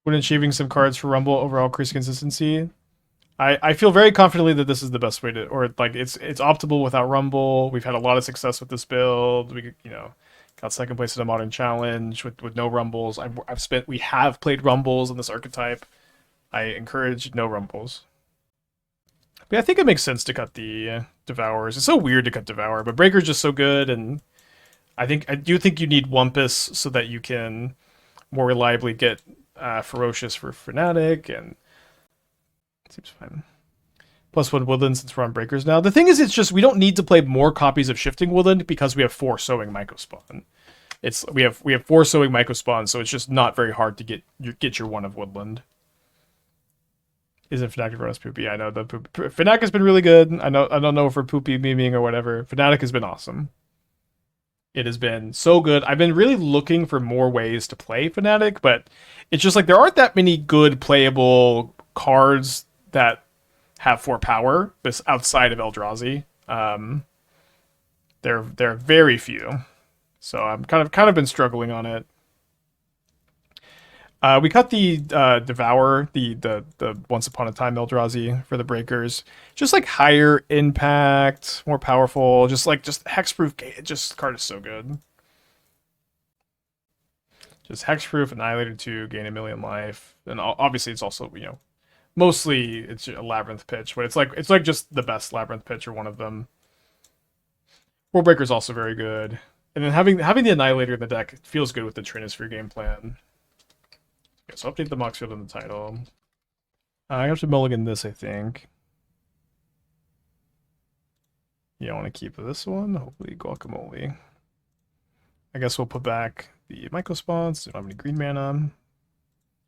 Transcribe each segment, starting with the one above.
when achieving some cards for Rumble overall increase consistency. I feel very confidently that this is the best way to, or like it's optimal without Rumble. We've had a lot of success with this build. We got second place in a modern challenge with no Rumbles. We have played Rumbles in this archetype. I encourage no Rumbles. But yeah, I think it makes sense to cut the Devours. It's so weird to cut Devour, but Breaker's just so good, and I do think you need Wumpus so that you can more reliably get Ferocious for Fanatic, and it seems fine. +1 Woodland since we're on Breakers now. The thing is, it's just we don't need to play more copies of Shifting Woodland because we have 4 Sowing Mycospawn. We have 4 Sowing Mycospawn, so it's just not very hard to get your one of Woodland. Isn't Fanatic of Rhonas poopy? I know the Fanatic has been really good. I don't know if we're poopy memeing or whatever. Fanatic has been awesome. It has been so good. I've been really looking for more ways to play Fnatic, but it's just like there aren't that many good playable cards that have 4 power this outside of Eldrazi. There are very few, so I'm kind of been struggling on it. We cut the Devour, the Once Upon a Time Eldrazi for the Breakers. Just like higher impact, more powerful, just hexproof. Just card is so good. Just hexproof, Annihilator 2, gain a million life, and obviously it's also mostly it's a Labyrinth pitch, but it's like just the best Labyrinth pitch or one of them. World Breaker's also very good, and then having the Annihilator in the deck feels good with the Trinisphere game plan. Okay, so update the Mox Field in the title. I have to mulligan this, I think. Yeah, I want to keep this one. Hopefully, Guacamole. I guess we'll put back the Mycospawns. Don't have any green mana.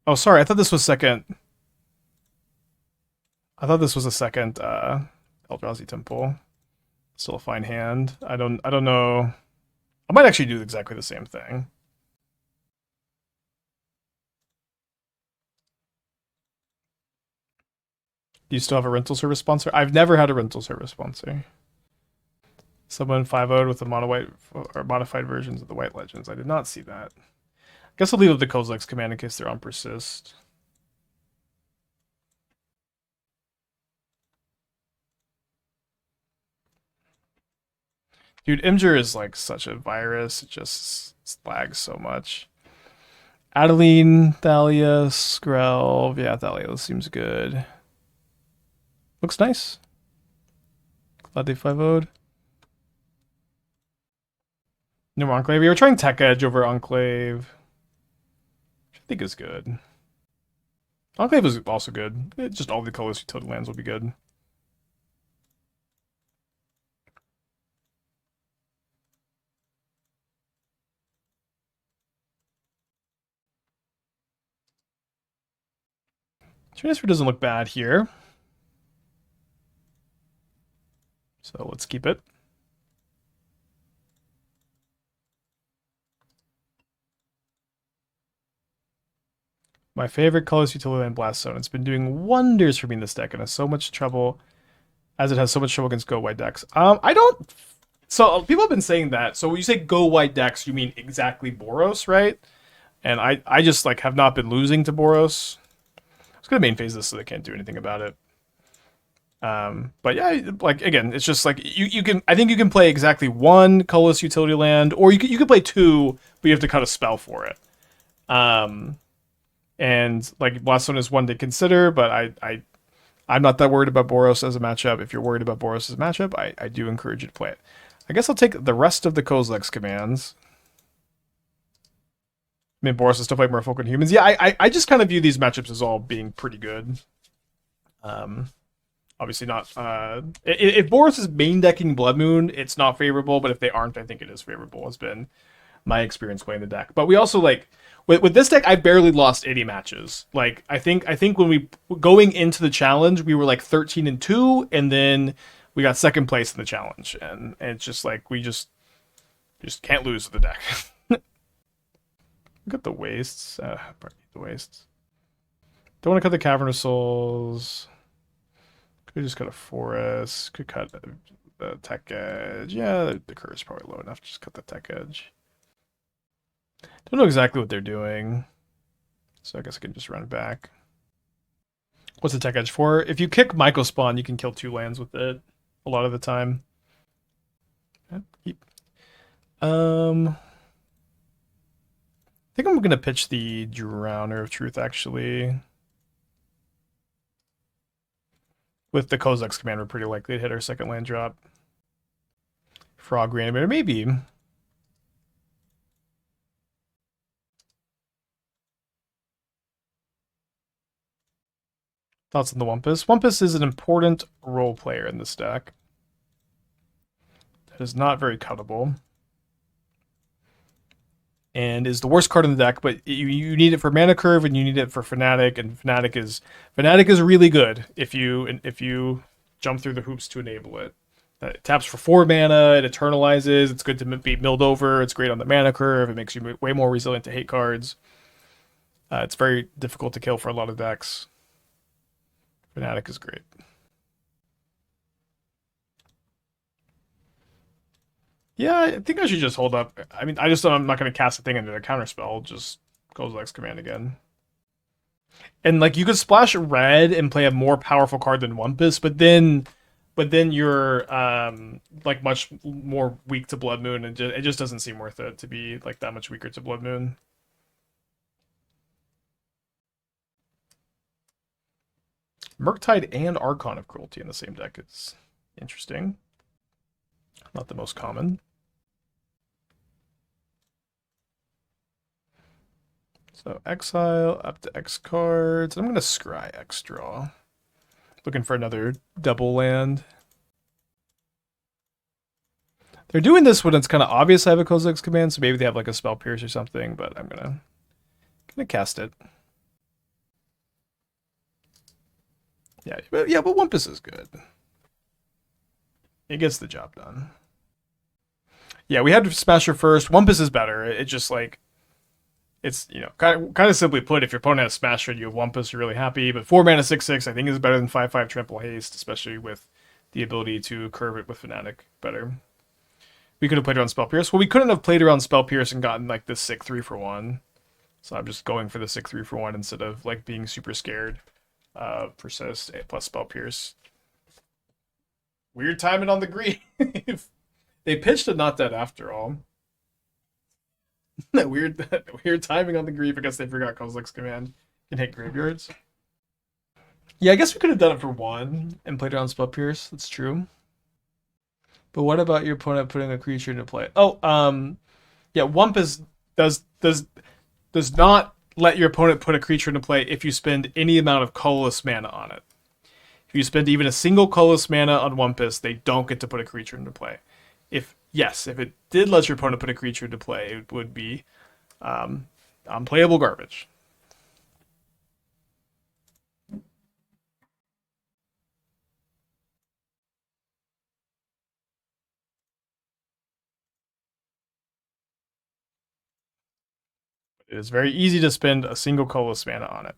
Oh, sorry. I thought this was second. I thought this was a second Eldrazi Temple. Still a fine hand. I don't know. I might actually do exactly the same thing. Do you still have a rental service sponsor? I've never had a rental service sponsor. Someone 5-0'd with the mono-white or modified versions of the White Legends. I did not see that. I guess I'll leave up the Kozilek's command in case they're on persist. Dude, Imgur is like such a virus. It just lags so much. Adeline, Thalia, Skrelv. Yeah, Thalia seems good. Looks nice. Glad they 5-0'd. No Enclave. We were trying Tech Edge over Enclave, which I think is good. Enclave is also good. Just all the colors utility lands will be good. Trinisphere doesn't look bad here. So let's keep it. My favorite colors utility land Blast Zone. It's been doing wonders for me in this deck and has so much trouble as it has so much trouble against go white decks. I don't. So people have been saying that. So when you say go white decks, you mean exactly Boros, right? And I just like have not been losing to Boros. I was gonna main phase this so they can't do anything about it. But yeah, like again, it's just like you can. I think you can play exactly one colorless utility land, or you can play 2, but you have to cut a spell for it. And like Blast Zone is one to consider, but I'm not that worried about Boros as a matchup. If you're worried about Boros as a matchup, I do encourage you to play it. I guess I'll take the rest of the Kozilek's commands. I mean, Boros is still playing Merfolk and Humans. Yeah, I just kind of view these matchups as all being pretty good. Obviously not. If Boros is main decking Blood Moon, it's not favorable, but if they aren't, I think it is favorable. Has been my experience playing the deck. But we also like with this deck, I barely lost any matches. Like I think when we going into the challenge, we were like 13-2, and then we got second place in the challenge, and it's just like we just can't lose the deck. Look at the wastes. The wastes. Don't want to cut the Cavern of Souls. Could just cut a forest. Could cut the Tech Edge. Yeah, the curve is probably low enough to just cut the Tech Edge. Don't know exactly what they're doing. So I guess I can just run back. What's the Tech Edge for? If you kick Mycospawn, you can kill 2 lands with it a lot of the time. I think I'm gonna pitch the Drowner of Truth actually. With the Kozilek's command, we're pretty likely to hit our second land drop. Frog Reanimator, maybe. Thoughts on the Wumpus? Wumpus is an important role player in this deck. That is not very cuttable. And is the worst card in the deck, but you need it for mana curve and you need it for Fanatic, and Fanatic is really good if you jump through the hoops to enable it. It taps for 4 mana, it eternalizes, it's good to be milled over, it's great on the mana curve, it makes you way more resilient to hate cards. It's very difficult to kill for a lot of decks. Fanatic is great. Yeah, I think I should just hold up. I mean, I'm not going to cast a thing into the counterspell, just Kozilek's command again. And like you could splash red and play a more powerful card than Wumpus, but then you're like much more weak to Blood Moon, and it just doesn't seem worth it to be like that much weaker to Blood Moon. Murktide and Archon of Cruelty in the same deck is interesting. Not the most common. So exile up to X cards. I'm going to scry X draw. Looking for another double land. They're doing this when it's kind of obvious I have a Kozilek's command, so maybe they have like a Spell Pierce or something, but I'm gonna cast it. Yeah, but Wumpus is good. It gets the job done. Yeah, we had Smasher first. Wumpus is better. It just like it's, you know, kind of simply put, if your opponent has Smasher and you have Wumpus, you're really happy. But 4 mana 6/6 I think is better than 5/5 Trample Haste, especially with the ability to curve it with Fanatic better. We could have played around Spell Pierce. Well, we couldn't have played around Spell Pierce and gotten like this sick 3-for-1. So I'm just going for the sick 3-for-1 instead of like being super scared. Persist plus Spell Pierce. Weird timing on the grief. They pitched a Not Dead after all. that weird timing on the grief. I guess they forgot Kozilek's command can hit graveyards. Yeah, I guess we could have done it for 1 and played around Spell Pierce. That's true. But what about your opponent putting a creature into play? Oh, yeah, Wumpus does not let your opponent put a creature into play if you spend any amount of colorless mana on it. If you spend even a single colorless mana on Wumpus, they don't get to put a creature into play. If it did let your opponent put a creature into play, it would be unplayable garbage. It is very easy to spend a single colorless mana on it.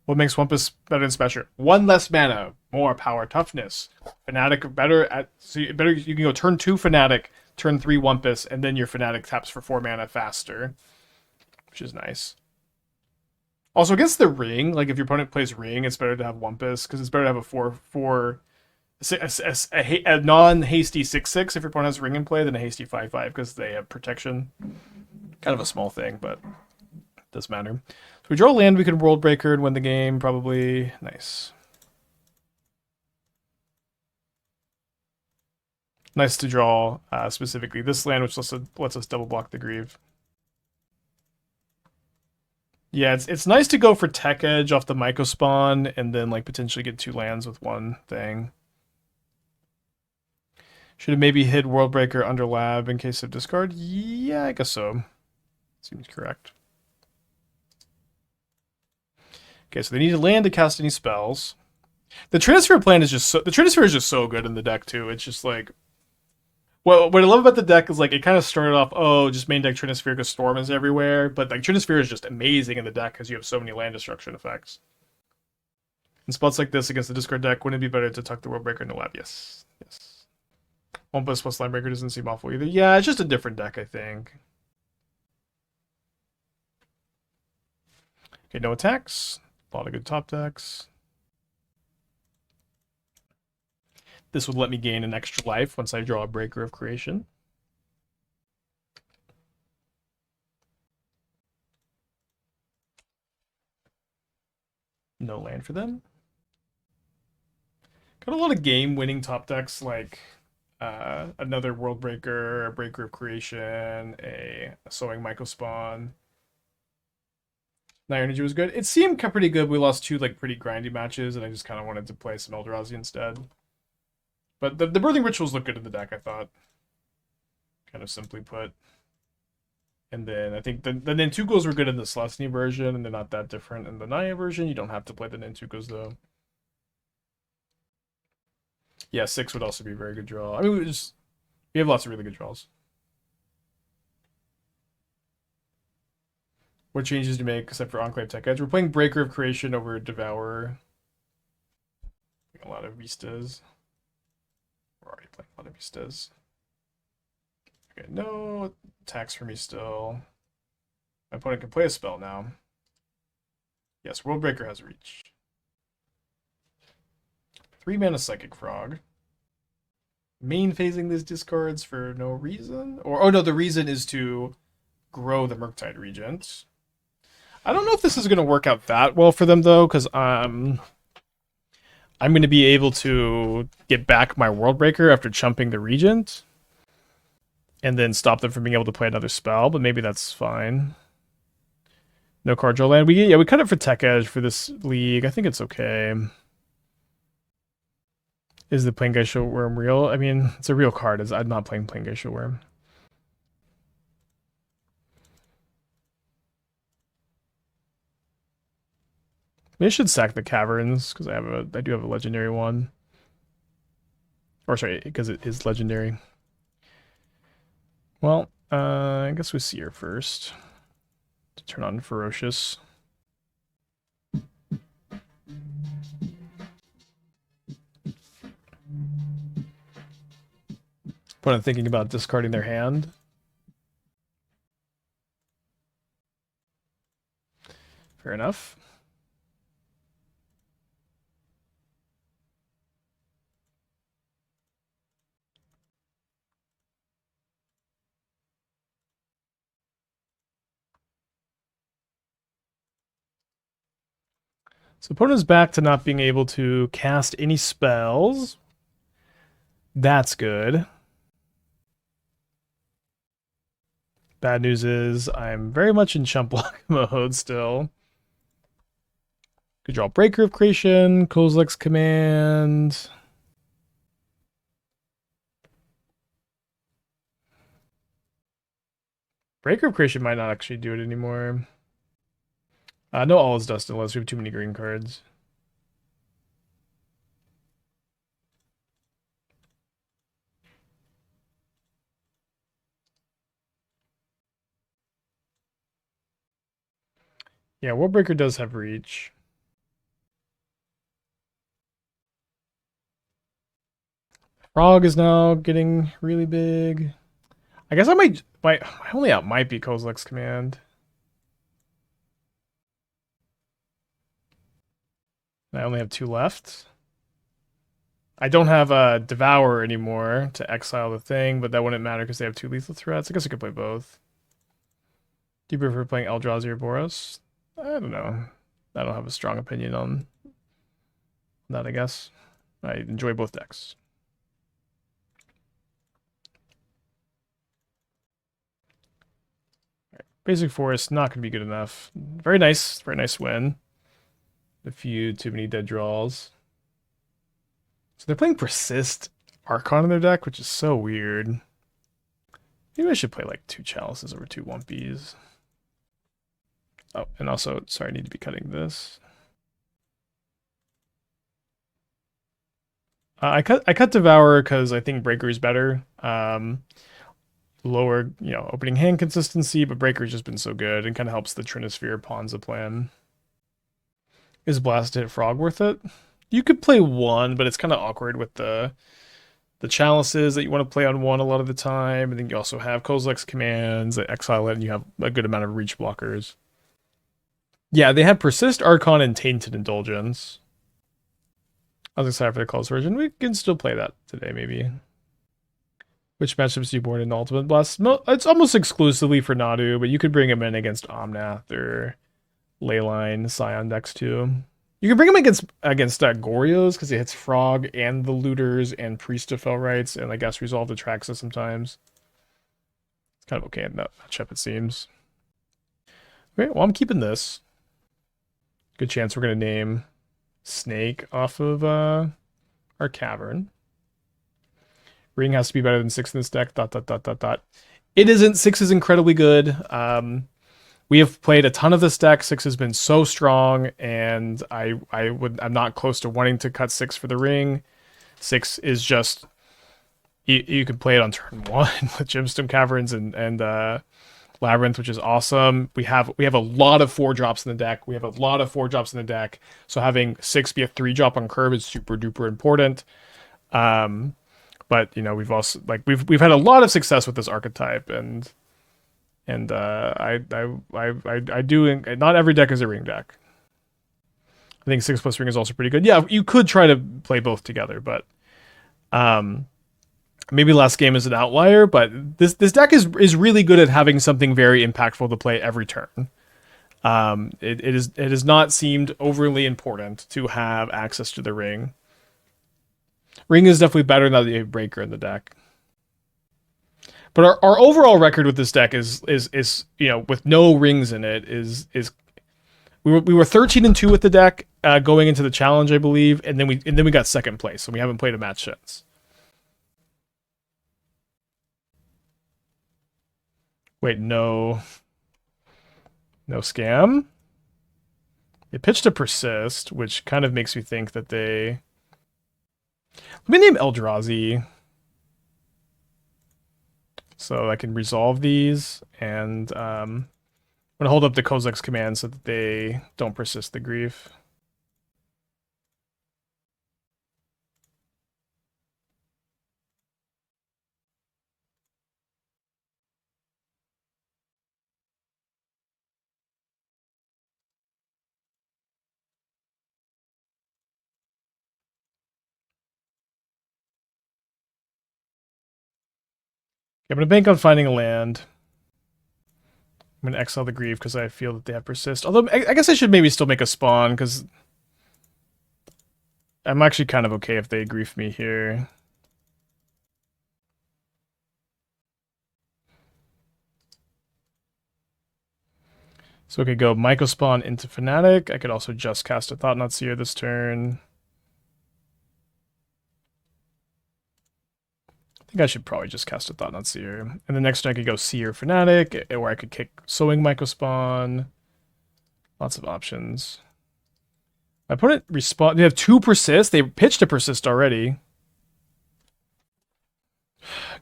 What makes Wumpus better than Smasher? 1 less mana, more power, toughness. Fanatic better at you can go turn 2 Fanatic, turn 3 Wumpus, and then your Fanatic taps for 4 mana faster, which is nice. Also against the Ring, like if your opponent plays Ring, it's better to have Wumpus because it's better to have a non-hasty 6/6 if your opponent has Ring in play than a hasty 5/5 because they have protection. Kind of a small thing, but it does matter. So we draw land, we can World Breaker and win the game, probably. Nice. Nice to draw specifically this land, which lets us double block the Grieve. Yeah, it's nice to go for Tech Edge off the Mycospawn and then like potentially get 2 lands with 1 thing. Should have maybe hid World Breaker under Lab in case of discard. Yeah, I guess so. Seems correct. Okay, so they need a land to cast any spells. The Trinisphere plan is just so good in the deck too. It's just like, well, what I love about the deck is like it kind of started off, just main deck Trinisphere because Storm is everywhere, but like Trinisphere is just amazing in the deck because you have so many land destruction effects. In spots like this against the discard deck, wouldn't it be better to tuck the World Breaker into Lab? Yes. Wumpus plus Line Breaker doesn't seem awful either. Yeah, it's just a different deck, I think. Okay, no attacks. A lot of good top decks. This would let me gain an extra life once I draw a Breaker of Creation. No land for them. Got a lot of game-winning top decks like another World Breaker, a Breaker of Creation, a Sowing Mycospawn. Night Energy was good. It seemed pretty good. We lost two like pretty grindy matches, and I just kind of wanted to play some Eldrazi instead. But the Birthing Rituals look good in the deck, I thought. Kind of simply put. And then I think the Nantugos were good in the Celestine version, and they're not that different in the Naya version. You don't have to play the Nantugos, though. Yeah, 6 would also be a very good draw. I mean, we have lots of really good draws. What changes do you make except for Enclave Tech Edge? We're playing Breaker of Creation over Devourer. A lot of Vistas. We're already playing a lot of Vistas. Okay, no attacks for me still. My opponent can play a spell now. Yes, World Breaker has reach. 3 mana Psychic Frog. Main phasing these discards for no reason? Or, oh no, the reason is to grow the Murktide Regent. I don't know if this is going to work out that well for them, though, because I'm going to be able to get back my World Breaker after chumping the Regent. And then stop them from being able to play another spell, but maybe that's fine. No card draw land. We cut it for Tech Edge for this league. I think it's okay. Is the Planescape Worm real? I mean, it's a real card. I'm not playing Planescape Worm. Maybe I should sack the Caverns because I do have a legendary one. Or sorry, because it is legendary. Well, I guess we Seer first to turn on Ferocious. But I'm thinking about discarding their hand. Fair enough. So opponent's back to not being able to cast any spells. That's good. Bad news is I'm very much in chump block mode still. Could draw Breaker of Creation, Kozilek's Command. Breaker of Creation might not actually do it anymore. No All is Dust unless we have too many green cards. Yeah, World Breaker does have reach. Frog is now getting really big. I guess my only out might be Kozilek's Command. I only have 2 left. I don't have a Devour anymore to exile the thing, but that wouldn't matter because they have 2 lethal threats. I guess I could play both. Do you prefer playing Eldrazi or Boros? I don't know. I don't have a strong opinion on that, I guess. I enjoy both decks. Basic Forest, not going to be good enough. Very nice win. A few too many dead draws. So they're playing Persist Archon in their deck, which is so weird. Maybe I should play like 2 Chalices over 2 Wumpies. Oh, and also, sorry, I need to be cutting this. I cut Devour because I think Breaker is better. Lower, opening hand consistency, but Breaker's just been so good and kind of helps the Trinisphere Ponza plan. Is Blast Hit Frog worth it? You could play 1, but it's kind of awkward with the Chalices that you want to play on 1 a lot of the time, and then you also have Kozilek's Commands that exile it, and you have a good amount of reach blockers. Yeah, they had Persist, Archon, and Tainted Indulgence. I was excited for the closed version. We can still play that today, maybe. Which matchups do you board in Ultimate Blast? It's almost exclusively for Nadu, but you could bring him in against Omnath or Leyline, Scion decks too. You can bring him against Goryo's because he hits Frog and the Looters and Priest of Fell Rights, and I guess Resolve the Traxxas sometimes. It's kind of okay in that matchup, it seems. Okay, well, I'm keeping this. Good chance we're going to name Snake off of our Cavern. Ring has to be better than 6 in this deck, ... It isn't. 6 is incredibly good. We have played a ton of this deck. 6 has been so strong, and I'm not close to wanting to cut 6 for the ring. 6 is just you can play it on turn 1 with Gemstone Caverns and Labyrinth, which is awesome. We have a lot of 4-drops in the deck. So having 6 be a 3-drop on curve is super duper important. But you know, we've also we've had a lot of success with this archetype, and I do. Not every deck is a ring deck. I think 6+ ring is also pretty good. Yeah, you could try to play both together, but maybe last game is an outlier. But this deck is really good at having something very impactful to play every turn. It has not seemed overly important to have access to the ring. Ring is definitely better than the breaker in the deck. But our overall record with this deck is you know, with no rings in it is we were 13-2 with the deck going into the challenge, I believe, and then we got second place, so we haven't played a match since. Wait, no scam? They pitched a Persist, which kind of makes me think that they... Let me name Eldrazi, so I can resolve these, and I'm going to hold up the Kozilek's command so that they don't persist the grief. I'm going to bank on finding a land. I'm going to exile the Grief because I feel that they have Persist. Although, I guess I should maybe still make a spawn because I'm actually kind of okay if they Grief me here. So I could go Mycospawn into Fanatic. I could also just cast a Thought-Knot Seer this turn. I think I should probably just cast a Thought-Knot Seer. And the next turn I could go Seer Fanatic, or I could kick Sowing Mycospawn. Lots of options. My opponent respawn. They have 2 Persist. They pitched a Persist already.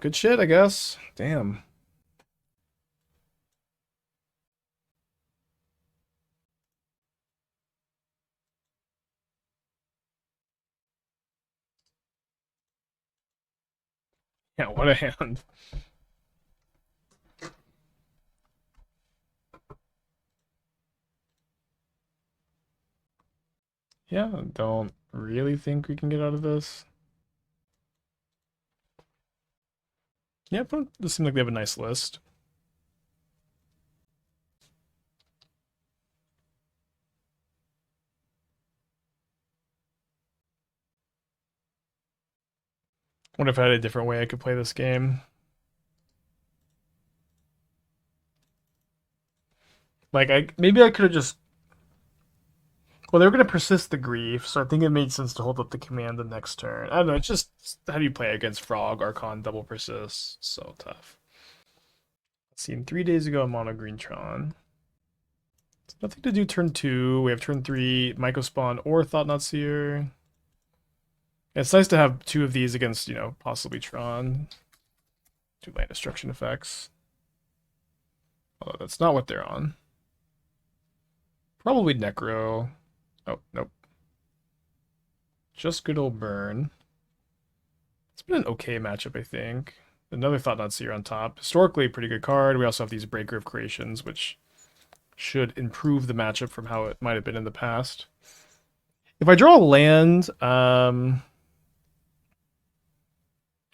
Good shit, I guess. Damn. Yeah, what a hand. Yeah, don't really think we can get out of this. Yeah, but this seems like they have a nice list. What if I had a different way I could play this game? Like, maybe I could have just... Well, they were going to persist the grief, so I think it made sense to hold up the command the next turn. I don't know, it's just... How do you play against Frog, Archon, double persist? So tough. Let's see, 3 days ago, Mono Green Tron. Nothing to do turn 2. We have turn 3, Mycospawn or Thought-Knot Seer. It's nice to have 2 of these against, you know, possibly Tron. 2 land destruction effects. Although that's not what they're on. Probably Necro. Oh, nope. Just good old burn. It's been an okay matchup, I think. Another Thought-Knot Seer on top. Historically, pretty good card. We also have these Breaker of Creations, which should improve the matchup from how it might have been in the past. If I draw a land, I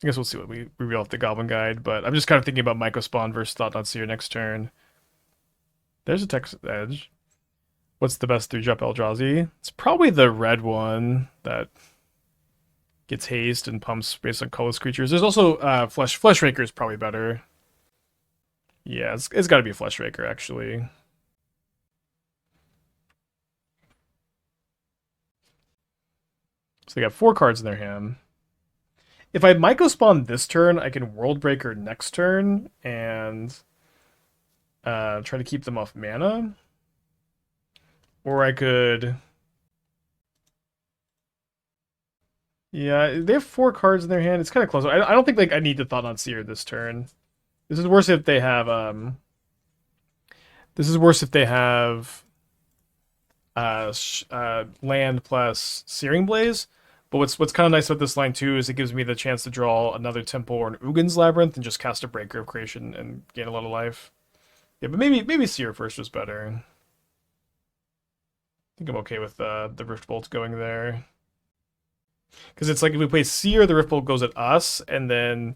guess we'll see what we reveal off the Goblin Guide, but I'm just kind of thinking about Mycospawn versus Thought-Knot Seer next turn. There's a Tectonic Edge. What's the best 3-drop Eldrazi? It's probably the red one that gets haste and pumps based on colorless creatures. There's also Fleshraker is probably better. Yeah, it's got to be Fleshraker, actually. So they got 4 cards in their hand. If I Mycospawn this turn, I can Worldbreaker next turn and try to keep them off mana. Or I could... Yeah, they have 4 cards in their hand. It's kind of close. I don't think like I need to Thought-Knot Seer this turn. This is worse if they have... This is worse if they have... land plus Searing Blaze. But what's kind of nice about this line too is it gives me the chance to draw another Temple or an Ugin's Labyrinth and just cast a Breaker of Creation and gain a lot of life. Yeah, but maybe Seer first was better. I think I'm okay with the Rift Bolt going there. Because it's like if we play Seer, the Rift Bolt goes at us, and then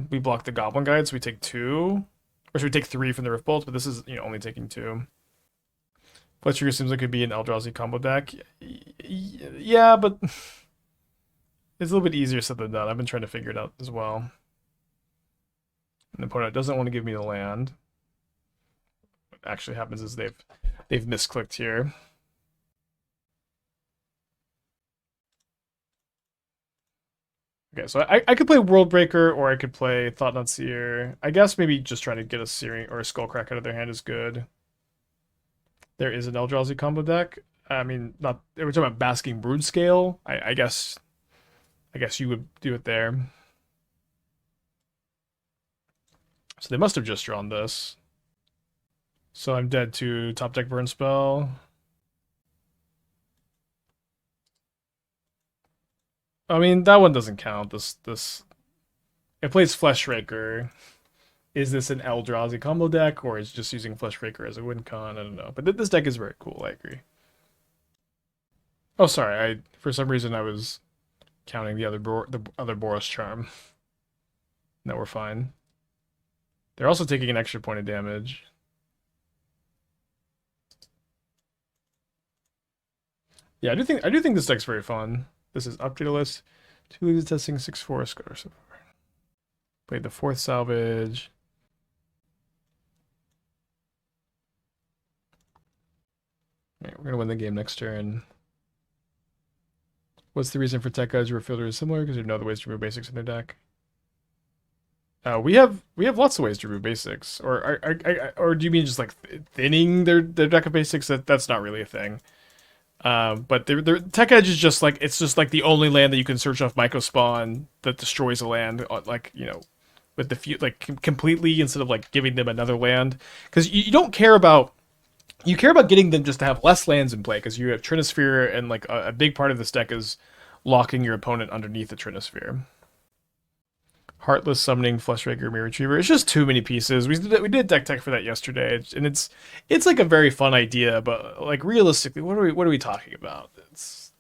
we block the Goblin Guide, so we take 2. Or should we take 3 from the Rift Bolt? But this is only taking 2. Fletcher seems like it could be an Eldrazi combo deck. Yeah, but it's a little bit easier said than done. I've been trying to figure it out as well. And the opponent doesn't want to give me the land. What actually happens is they've misclicked here. Okay, so I could play Worldbreaker or I could play Thought-Knot Seer. I guess maybe just trying to get a Searing or a Skullcrack out of their hand is good. There is an Eldrazi combo deck. I mean, not. We're talking about Basking Brood Scale. I guess you would do it there. So they must have just drawn this. So I'm dead to top deck burn spell. I mean, that one doesn't count. It plays Fleshraker. Is this an Eldrazi combo deck, or is it just using Fleshraker as a win con? I don't know. But this deck is very cool, I agree. Oh, sorry. For some reason I was counting the other Boros Charm. No, we're fine. They're also taking an extra point of damage. Yeah, I do think this deck's very fun. This is update list. 2 leaves testing 6/4 score so far. Played the 4th salvage. Alright, we're gonna win the game next turn. What's the reason for Tech Edge where Fielder is similar? Because you know the ways to remove basics in their deck. We have lots of ways to remove basics. Or do you mean just like thinning their deck of basics? That's not really a thing. But their Tech Edge is just like it's just like the only land that you can search off Mycospawn that destroys a land, like with the few completely instead of like giving them another land, because you don't care about. You care about getting them just to have less lands in play, because you have Trinisphere, and like a big part of this deck is locking your opponent underneath the Trinisphere. Heartless Summoning, Fleshraker, Mirror Retriever. It's just too many pieces. We did deck tech for that yesterday, and it's like a very fun idea, but like realistically, what are we talking about? It's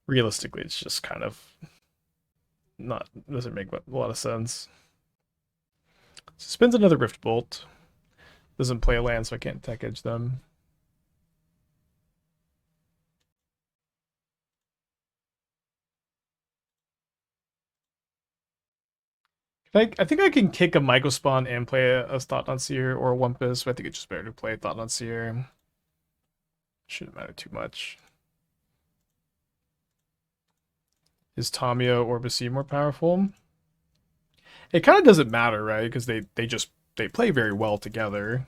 realistically, it's just kind of doesn't make a lot of sense. So spins another Rift Bolt. Doesn't play a land, so I can't Tech Edge them. I think I can kick a Mycospawn and play a Thought-Knot Seer or a Wumpus, but I think it's just better to play Thought-Knot Seer. Shouldn't matter too much. Is Tamiyo or Basi more powerful? It kind of doesn't matter, right? Because they play very well together.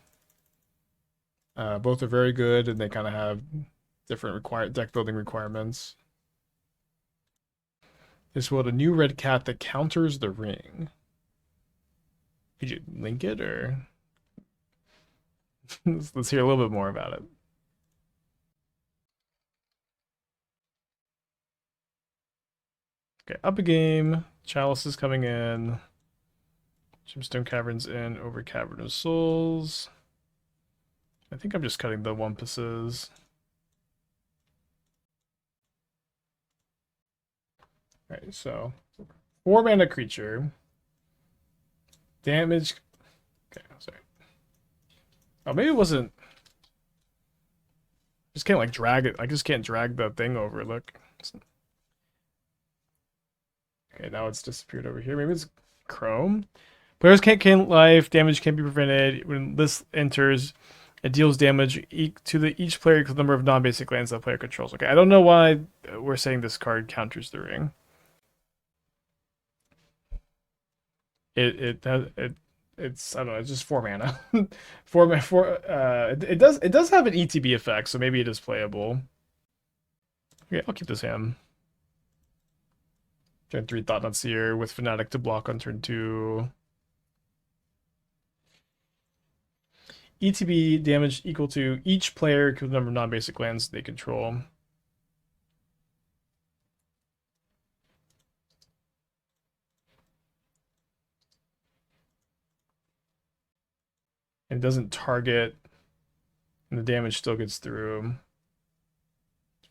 Both are very good, and they kind of have different deck building requirements. Is what a new red cat that counters the ring. Could you link it, or let's hear a little bit more about it. Okay, up a game. Chalice is coming in. Gemstone Caverns in over Cavern of Souls. I think I'm just cutting the Wumpuses. Alright, so 4 mana creature. Damage. Okay, sorry. Oh, maybe it wasn't. Just can't like drag it. I just can't drag the thing over. Look. Okay, now it's disappeared over here. Maybe it's Chrome. Players can't gain life. Damage can't be prevented. When this enters, it deals damage to each player equal to the number of non-basic lands that player controls. Okay, I don't know why we're saying this card counters the ring. It's I don't know. It's just 4 mana. It does have an ETB effect, so maybe it is playable. Okay, I'll keep this hand. Turn 3 Thought-Knot Seer with Fanatic to block on turn 2. ETB damage equal to each player equal to the number of non-basic lands they control. And it doesn't target, and the damage still gets through.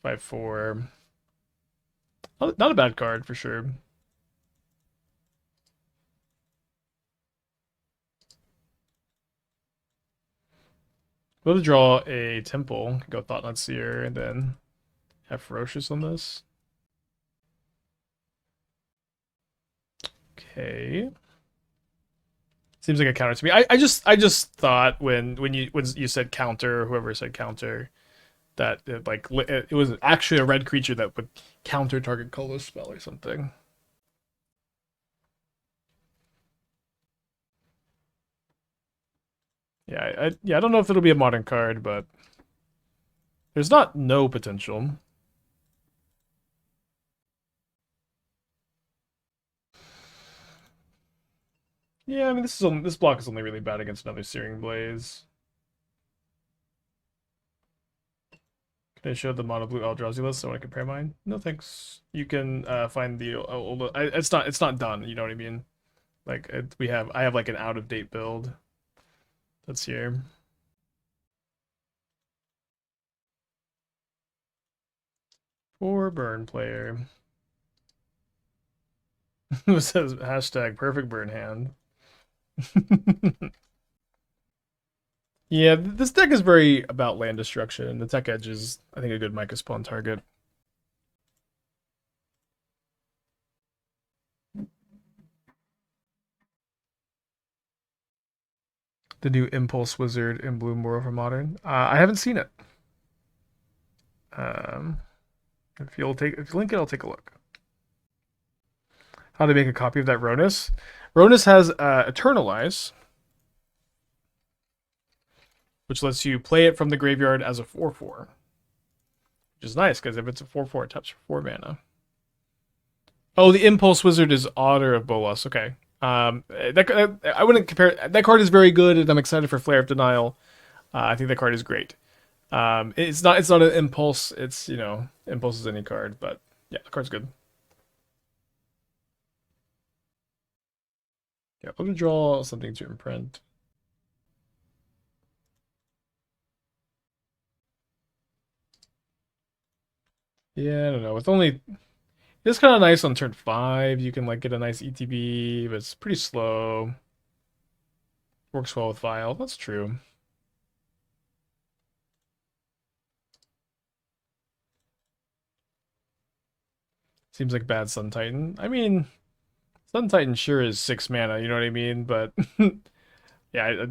5/4. Not a bad card for sure. We'll draw a Temple, go Thought-Knot Seer, and then have Ferocious on this. Okay. Seems like a counter to me. I just thought when you said counter, whoever said counter, that it was actually a red creature that would counter target colorless spell or something. Yeah, I don't know if it'll be a modern card, but there's not no potential. Yeah, I mean this block is only really bad against another Searing Blaze. Can I show the mono blue Eldrazi list so I want to compare mine? No thanks. You can find the old. It's not done. You know what I mean? Like I have like an out of date build that's here. For burn player. It says hashtag perfect burn hand. Yeah, this deck is very about land destruction. The Tech Edge is, I think, a good Mycospawn target. The new Impulse Wizard in Blue Moral for Modern. I haven't seen it. If you link it, I'll take a look. How to make a copy of that Rhonas? Rhonas has Eternalize, which lets you play it from the graveyard as a 4/4, which is nice because if it's a 4/4, it taps for 4 mana. Oh, the Impulse Wizard is Otter of Bolas. Okay. I wouldn't compare. That card is very good, and I'm excited for Flare of Denial. I think that card is great. It's not an Impulse. It's Impulse is any card, but yeah, the card's good. Yeah, I'm gonna draw something to imprint. Yeah, I don't know. With only it's kind of nice on turn 5. You can like get a nice ETB, but it's pretty slow. Works well with Vial. That's true. Seems like bad Sun Titan. I mean, Sun Titan sure is 6 mana. You know what I mean? But yeah,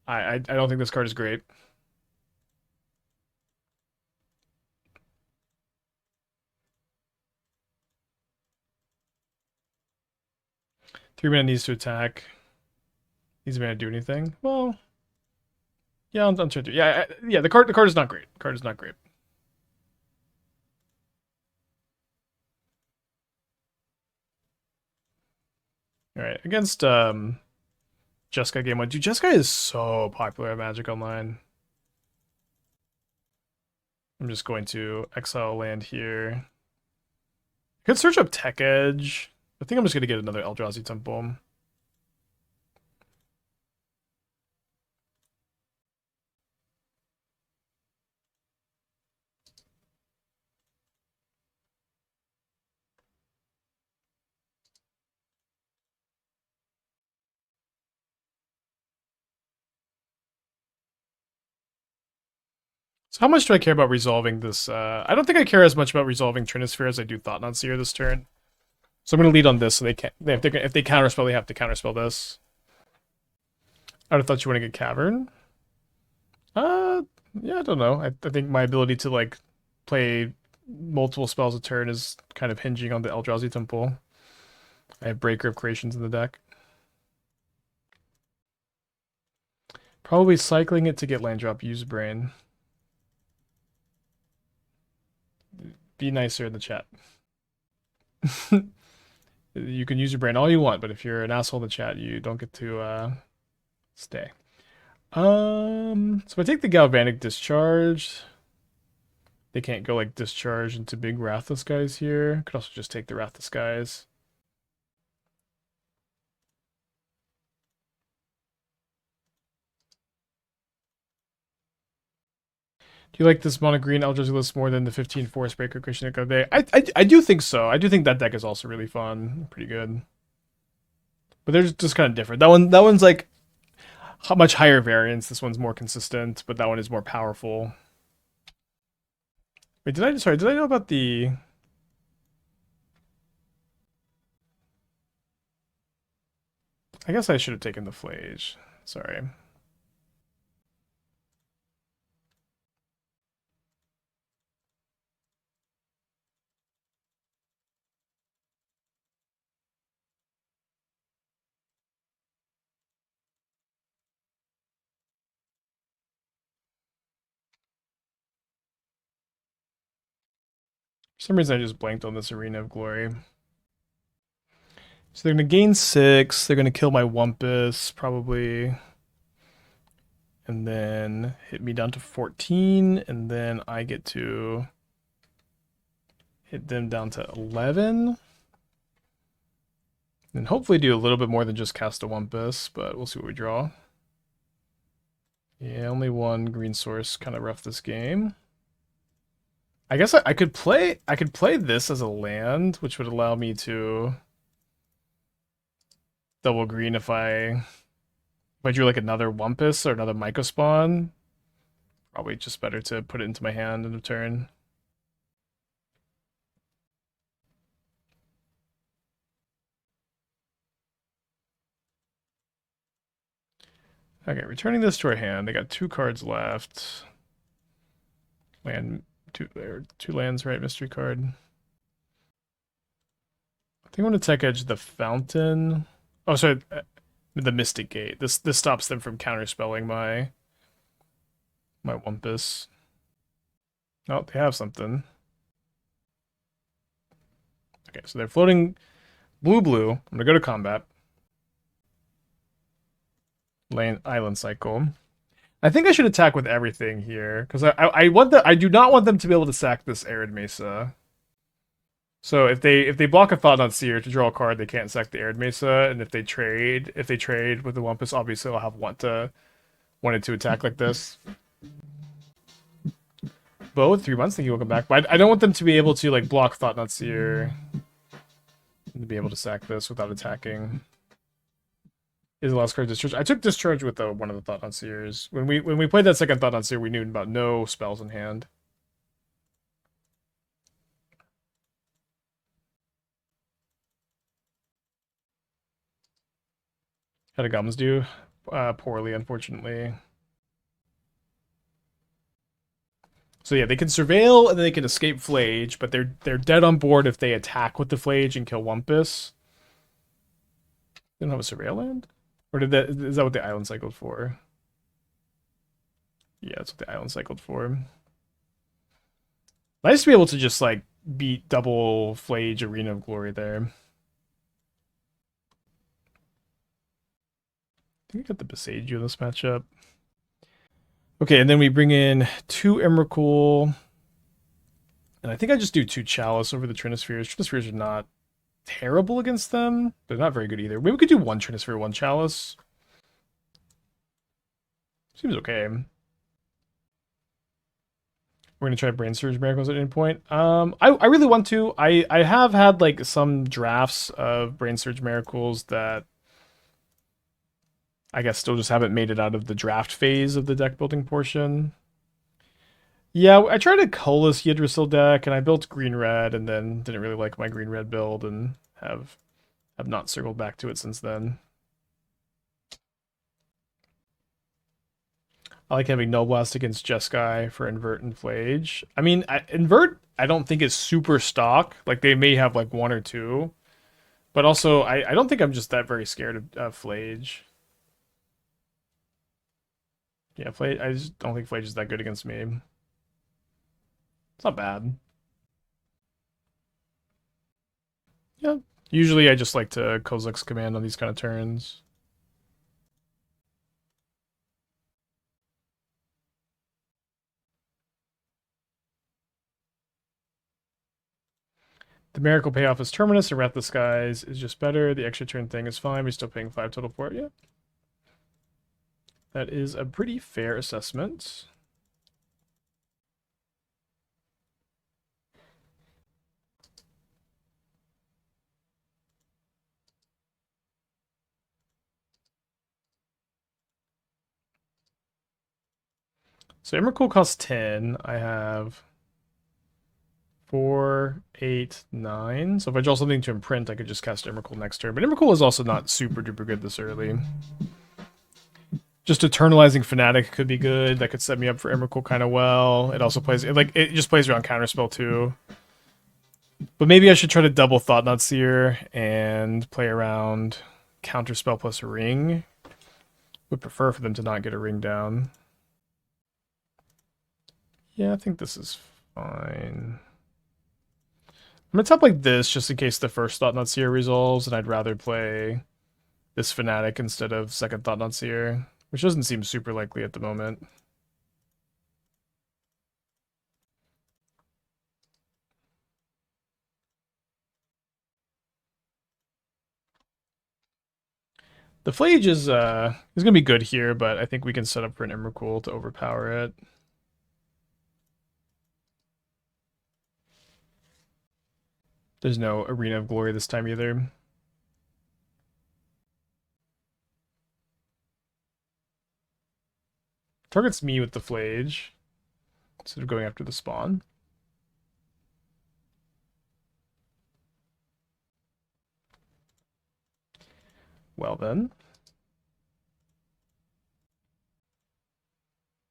I don't think this card is great. Three mana needs to attack. These mana do anything? Well, yeah, on turn 3. Yeah, yeah. The card is not great. The card is not great. All right, against Jessica game 1. Dude, Jessica is so popular at Magic Online. I'm just going to exile land here. I could search up Tech Edge. I think I'm just going to get another Eldrazi Temple. So how much do I care about resolving this? I don't think I care as much about resolving Trinisphere as I do Thought-Knot Seer this turn. So I'm going to lead on this, so they can't. If they counterspell, they have to counterspell this. I would have thought you want to get Cavern. Yeah, I don't know. I think my ability to like play multiple spells a turn is kind of hinging on the Eldrazi Temple. I have Breaker of Creations in the deck. Probably cycling it to get land drop. Use brain. Be nicer in the chat. You can use your brain all you want, but if you're an asshole in the chat, you don't get to stay. So if I take the Galvanic Discharge, they can't go like discharge into big Wrathless guys here. Could also just take the Wrathless guys. Do you like this mono green Eldrazi list more than the 15 Forest Breaker Christian Day? I do think so. I do think that deck is also really fun, pretty good. But they're just kind of different. That one's like much higher variance. This one's more consistent, but that one is more powerful. Wait, did I know about the? I guess I should have taken the Flage. Sorry. For some reason, I just blanked on this Arena of Glory. So they're going to gain 6. They're going to kill my Wumpus, probably. And then hit me down to 14. And then I get to hit them down to 11. And hopefully do a little bit more than just cast a Wumpus, but we'll see what we draw. Yeah, only one green source, kind of rough this game. I guess I could play this as a land, which would allow me to double green if I drew like another Wumpus or another Mycospawn. Probably just better to put it into my hand in a turn. Okay, returning this to our hand. They got 2 cards left. Land two lands, right? Mystery card. I think I want to Tech Edge the Fountain. Oh, sorry, the Mystic Gate. This stops them from counterspelling my Wumpus. Oh, they have something. Okay, so they're floating blue. I'm gonna go to combat. Island cycle. I think I should attack with everything here because I do not want them to be able to sack this Arid Mesa. So if they block a Thought-Knot Seer to draw a card, they can't sack the Arid Mesa, and if they trade with the Wumpus, obviously I'll have wanted to attack like this. Both 3 months, thank you, welcome back. But I don't want them to be able to like block Thought-Knot Seer and to be able to sack this without attacking. Is the last card discharge? I took discharge with one of the Thought-Knot Seers. When we played that second Thought-Knot Seer, we knew about no spells in hand. How do Goblins do? Poorly, unfortunately. So yeah, they can surveil and then they can escape Flage, but they're dead on board if they attack with the Flage and kill Wumpus. They don't have a surveil land? Or is that what the island cycled for? Yeah, that's what the island cycled for. Nice to be able to just like beat double Flage Arena of Glory there. I think I got the Boseiju in this matchup. Okay, and then we bring in 2 Emrakul. And I think I just do 2 Chalice over the Trinispheres. Trinispheres are not terrible against them. They're not very good either. Maybe we could do 1 Trinisphere, 1 Chalice. Seems okay. We're gonna try Brain Surge Miracles at any point. I really want to. I have had like some drafts of Brain Surge Miracles that I guess still just haven't made it out of the draft phase of the deck building portion. Yeah, I tried a Colas Yggdrasil deck, and I built green-red, and then didn't really like my green-red build, and have not circled back to it since then. I like having Null Blast against Jeskai for Invert and Flage. I mean, Invert, I don't think is super stock. Like, they may have, like, one or two. But also, I don't think I'm just that very scared of Flage. Yeah, Flage, I just don't think Flage is that good against me. It's not bad. Yeah. Usually I just like to Kozilek's command on these kind of turns. The Miracle payoff is Terminus and Wrath the Skies is just better. The extra turn thing is fine. We're still paying 5 total for it. Yeah. That is a pretty fair assessment. So Emrakul costs 10. I have 4, 8, 9. So if I draw something to imprint, I could just cast Emrakul next turn. But Emrakul is also not super duper good this early. Just Eternalizing Fanatic could be good. That could set me up for Emrakul kind of well. It also plays it just plays around Counterspell too. But maybe I should try to double Thought-Knot Seer and play around Counterspell plus Ring. Would prefer for them to not get a ring down. Yeah, I think this is fine. I'm gonna tap like this just in case the first Thought-Knot Seer resolves, and I'd rather play this Fanatic instead of second Thought-Knot Seer, which doesn't seem super likely at the moment. The Flage is gonna be good here, but I think we can set up for an Emrakul to overpower it. There's no Arena of Glory this time either. Targets me with the Flage instead of going after the spawn. Well then.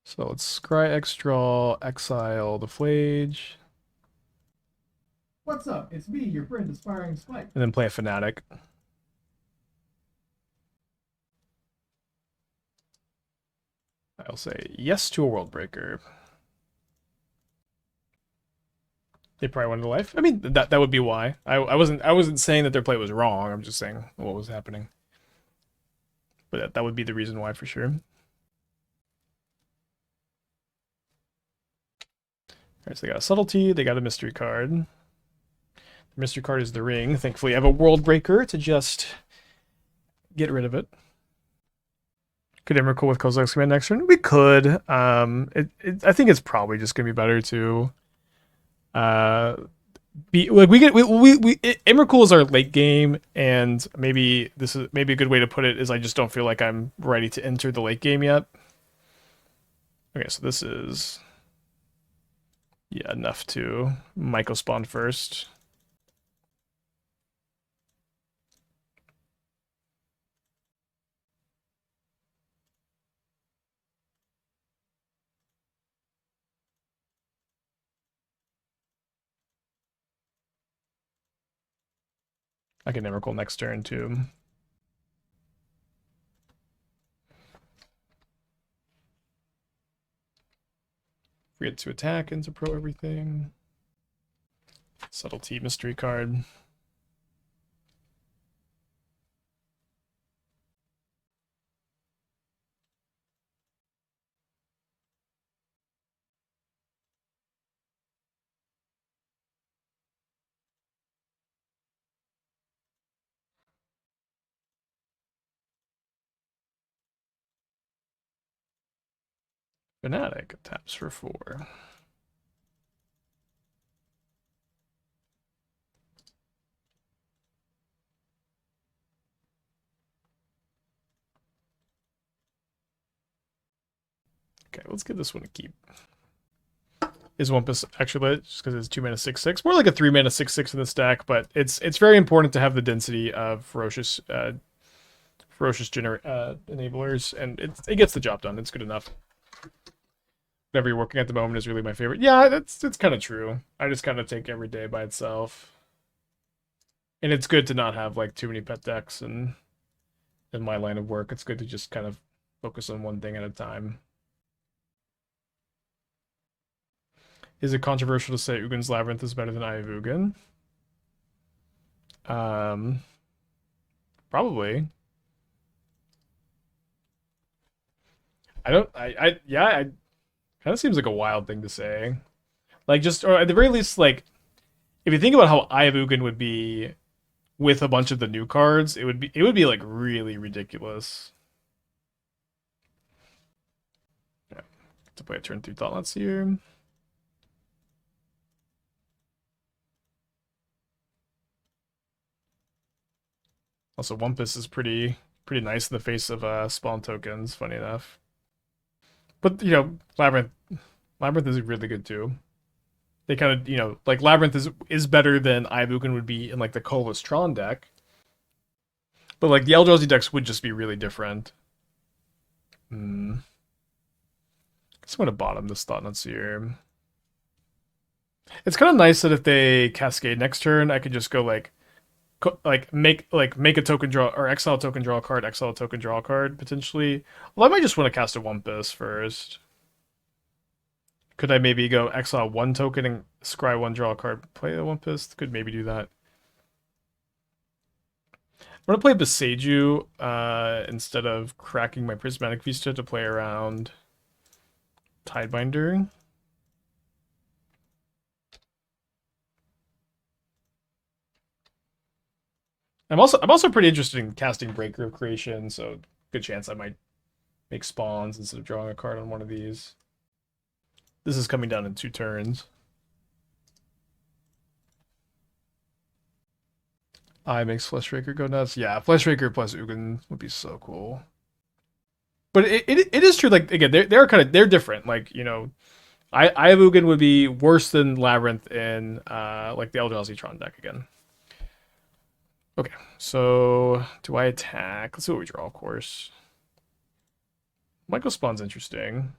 So let's scry X draw, exile the Flage. What's up? It's me, your friend, Aspiring Spike. And then play a Fanatic. I'll say yes to a World Breaker. They probably wanted a life. I mean, that would be why. I wasn't saying that their play was wrong. I'm just saying what was happening. But that would be the reason why for sure. Alright, so they got a Subtlety, they got a Mystery card. The Mystery card is the ring. Thankfully, I have a World Breaker to just get rid of it. Could Emrakul with Kozilek's command next turn? We could. I think it's probably just gonna be better to be like Emrakul is our late game, and maybe this is maybe a good way to put it is I just don't feel like I'm ready to enter the late game yet. Okay, so this is enough to Mycospawn first. I can Emrakul next turn too. Forget to attack and to pro everything. Subtlety mystery card. Fanatic taps for 4. Okay, let's give this one a keep. is Wumpus actually lit, just because it's 2 mana 6/6. More like a 3 mana 6/6 in this deck, but it's very important to have the density of ferocious enablers, and it gets the job done. It's good enough. Whatever you're working at the moment is really my favorite. Yeah, it's kind of true. I just kind of take every day by itself, and it's good to not have like too many pet decks. And in my line of work, it's good to just kind of focus on one thing at a time. Is it controversial to say Ugin's Labyrinth is better than Eye of Ugin? Probably. I don't. Yeah. Kind of seems like a wild thing to say. Like just, or at the very least, like if you think about how Eye of Ugin would be with a bunch of the new cards, it would be like really ridiculous. Yeah. To play a turn 3 Thought-Knot Seer. Also, Wumpus is pretty nice in the face of spawn tokens. Funny enough, but Labyrinth is really good too. They kind of like Labyrinth is better than Ibuken would be in like the Colus Tron deck, but like the Eldrazi decks would just be really different. Hmm. Guess I'm gonna bottom this Thought-Knot Seer. It's kind of nice that if they cascade next turn, I could just go make a token draw or exile a token draw a card, exile a token draw a card potentially. Well, I might just want to cast a Wumpus first. Could I maybe go exile one token and scry one draw a card, play the Wumpus? Could maybe do that. I'm gonna play Boseiju instead of cracking my Prismatic Vista to play around Tidebinder. I'm also pretty interested in casting Breaker of Creation, so good chance I might make spawns instead of drawing a card on one of these. This is coming down in 2 turns. Eye makes Fleshraker go nuts. Yeah, Fleshraker plus Ugin would be so cool. But it is true. Like again, they're different. Like Eye of Ugin would be worse than Labyrinth in like the Eldrazi Tron deck again. Okay, so do I attack? Let's see what we draw, of course. Mycospawn's interesting.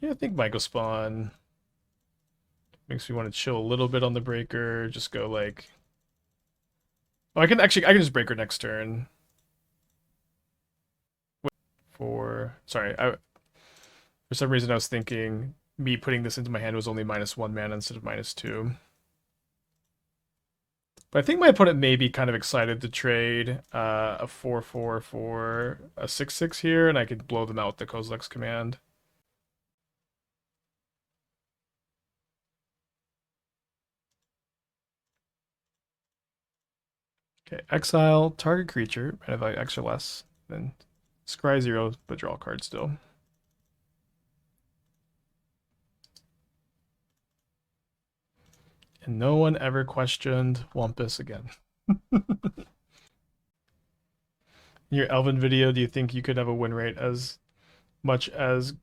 Yeah, I think Mycospawn makes me want to chill a little bit on the breaker. Just go like, oh, I can just breaker next turn. Sorry, for some reason I was thinking me putting this into my hand was only -1 mana instead of -2. But I think my opponent may be kind of excited to trade a 4/4 for a 6/6 here, and I could blow them out with the Kozilek's command. Okay, exile target creature, mana value X or less, then scry 0, but draw a card still. And no one ever questioned Wumpus again. In your Elven video, do you think you could have a win rate has much good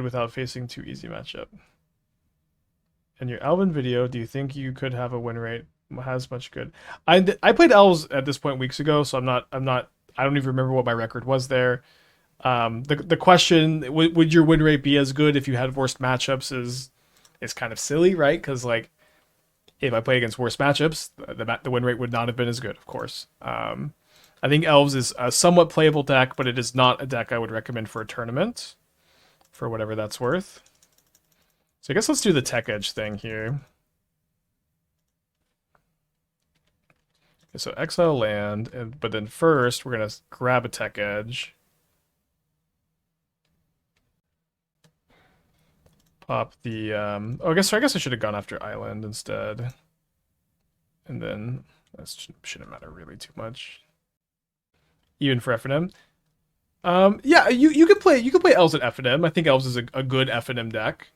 without facing too easy matchup? In your Elven video, do you think you could have a win rate has much good? I played Elves at this point weeks ago, so I don't even remember what my record was there. The question, would your win rate be as good if you had worst matchups is kind of silly, right? Because like if I play against worse matchups, the win rate would not have been as good, of course. I think Elves is a somewhat playable deck, but it is not a deck I would recommend for a tournament, for whatever that's worth. So I guess let's do the Tech Edge thing here. Okay, so exile land, but then first we're gonna grab a Tech Edge. Pop the oh, I guess I should have gone after Island instead. And then that shouldn't matter really too much. Even for FNM. Yeah, you could play Elves at FNM. I think Elves is a good FNM deck.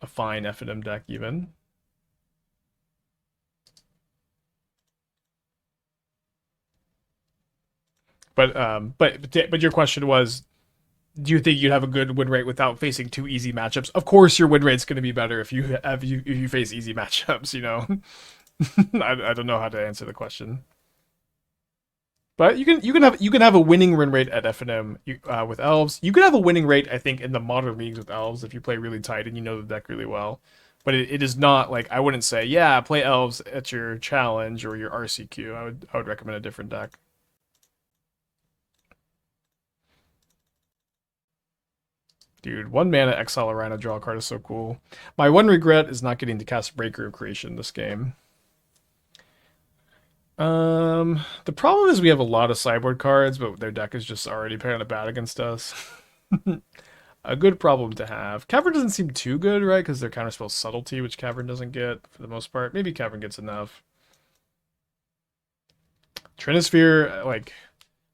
A fine FNM deck even. But your question was, do you think you'd have a good win rate without facing two easy matchups? Of course, your win rate's going to be better if you face easy matchups. You know, I don't know how to answer the question. But you can have a winning win rate at FNM with elves. You can have a winning rate, I think, in the modern leagues with elves if you play really tight and you know the deck really well. But it is not like I wouldn't say, yeah, play elves at your challenge or your RCQ. I would recommend a different deck. Dude, 1 mana exile a Rhino draw card is so cool. My one regret is not getting to cast Breaker of Creation this game. The problem is we have a lot of sideboard cards, but their deck is just already kind of bad against us. A good problem to have. Cavern doesn't seem too good, right? Because their counterspell subtlety, which Cavern doesn't get for the most part. Maybe Cavern gets enough. Trinisphere,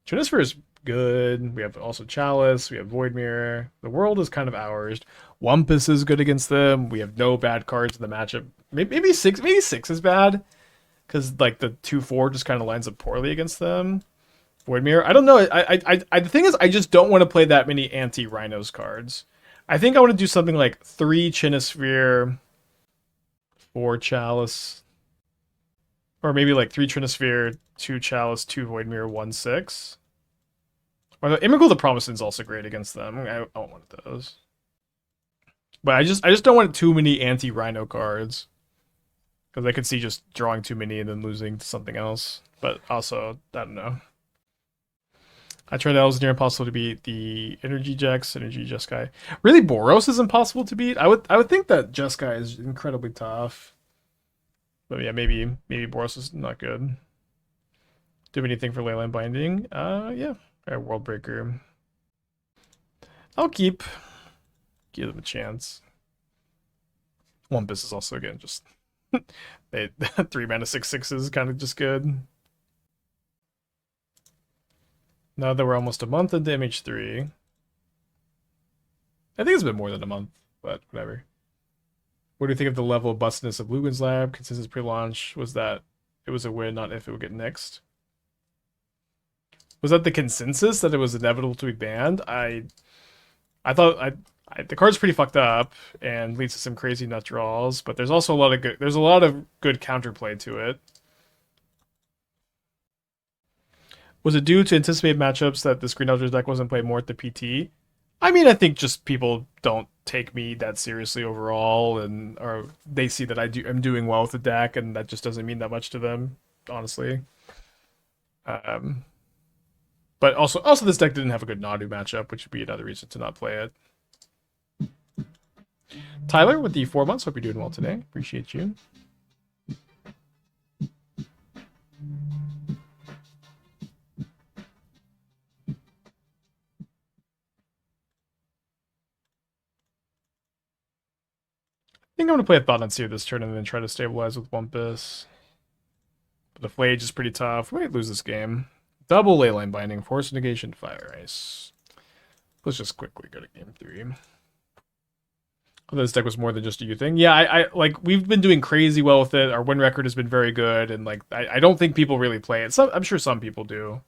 Trinisphere is good. We have also Chalice. We have Void Mirror. The world is kind of ours. Wumpus is good against them. We have no bad cards in the matchup. Maybe six. Maybe six is bad because like the 2/4 just kind of lines up poorly against them. Void Mirror. I don't know. The thing is, I just don't want to play that many anti-Rhinos cards. I think I want to do something like 3 Trinisphere, 4 Chalice, or maybe like 3 Trinisphere, 2 Chalice, 2 Void Mirror, 1 6. Or the Emrakul the Promised is also great against them. I want one of those. But I just don't want too many anti-Rhino cards. Because I could see just drawing too many and then losing to something else. But also, I don't know. I tried Elves near impossible to beat. The Energy Jeskai. Really, Boros is impossible to beat. I would think that Jeskai is incredibly tough. But yeah, maybe Boros is not good. Do you have anything for Leyline Binding? Yeah. Alright, World Breaker. I'll give them a chance. Wumpus is also again just 3 mana 6/6 is kind of just good. Now that we're almost a month into MH3. I think it's been more than a month, but whatever. What do you think of the level of bustiness of Lugan's Lab? Consensus pre-launch was that it was a win, not if it would get nixed. Was that the consensus that it was inevitable to be banned? I thought the card's pretty fucked up and leads to some crazy nut draws, but there's also a lot of good counterplay to it. Was it due to anticipated matchups that the Screen Elders deck wasn't played more at the PT? I mean, I think just people don't take me that seriously overall, or they see that I'm doing well with the deck, and that just doesn't mean that much to them, honestly. But also this deck didn't have a good Nadu matchup, which would be another reason to not play it. Tyler with the 4 months. Hope you're doing well today. Appreciate you. I think I'm going to play a Thought-Knot Seer this turn and then try to stabilize with Wumpus. But the Flage is pretty tough. We might lose this game. Double Leyline Binding, Force Negation, Fire Ice. Let's just quickly go to game 3. Although this deck was more than just a U thing. Yeah, I like we've been doing crazy well with it. Our win record has been very good, and like I don't think people really play it. I'm sure some people do.